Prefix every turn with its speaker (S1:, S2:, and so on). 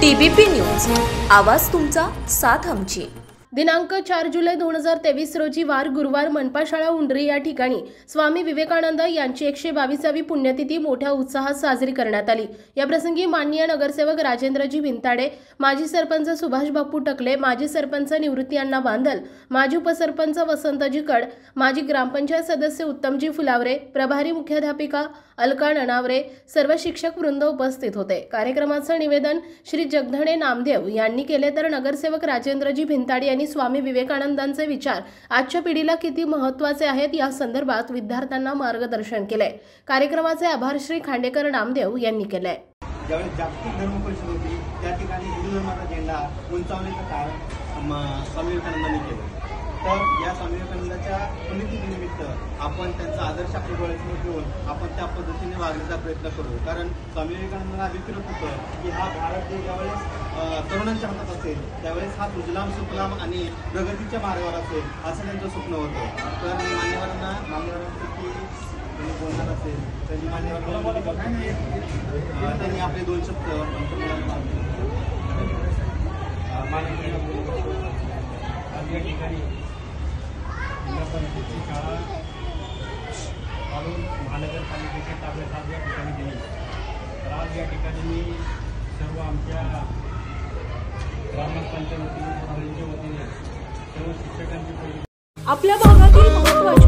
S1: TBP news, आवाज तुमचा, साथ आमची।
S2: दिनांक 4 जुलै 2023 रोजी वार गुरुवार मनपा शाळा उंडरी या ठिकाणी स्वामी विवेकानंद यांची 122वी पुण्यतिथी मोठ्या उत्साहात साजरी करण्यात आली। या प्रसंगी माननीय नगरसेवक राजेंद्रजी भिंताडे, माजी सरपंच सुभाष बापू टकले, माजी सरपंच निवृत्ती अण्णा बांदल, माजी उपसरपंच वसंतजी कड, माजी ग्रामपंचायत सदस्य उत्तमजी फुलावरे, प्रभारी मुख्याध्यापिका अलका ननावरे, सर्व शिक्षक वृंद उपस्थित होते। कार्यक्रमाचे निवेदन श्री जगधणे नामदेव यांनी केले तर नगरसेवक राजेंद्रजी भिंताडे यांनी स्वामी विवेकानंदांचे विचार आजच्या पिढीला किती महत्त्वाचे आहेत या संदर्भात विद्यार्थ्यांना मार्गदर्शन केले। कार्यक्रमाचे आभार श्री खांडेकर नामदेव यांनी केले।
S3: ज्यावेळी जागतिक धर्म परिषद होती त्या ठिकाणी हिंदू धर्माचा झेंडा उंचावण्याचं काम स्वामी विवेकानंदांनी केलं। तर या स्वामी विवेकानंदाच्या पुण्यतिथीनिमित्त आपण त्यांचा आदर्श आपल्या डोळ्यासमोर ठेवून आपण त्या पद्धतीने वागण्याचा प्रयत्न करू। कारण स्वामी विवेकानंदांना आधी फिरत होतं की हा भारत देश ज्यावेळेस तरुणांच्या हातात असेल त्यावेळेस हा सुजलाम सुफलाम आणि प्रगतीच्या मार्गावर असेल असं त्यांचं स्वप्न होतं। तर मान्यवरांपैकी बोलणार असेल त्यांनी त्यांनी आपले 2 शब्द
S4: या ठिकाणी जिल्हा परिषदेची शाळा काढून महानगरपालिकेच्या ताब्यात या ठिकाणी दिली। तर आज या ठिकाणी मी सर्व आमच्या ग्रामस्थांच्या वतीने वतीने सर्व शिक्षकांची
S2: आपल्या भागातील महत्त्वाच्या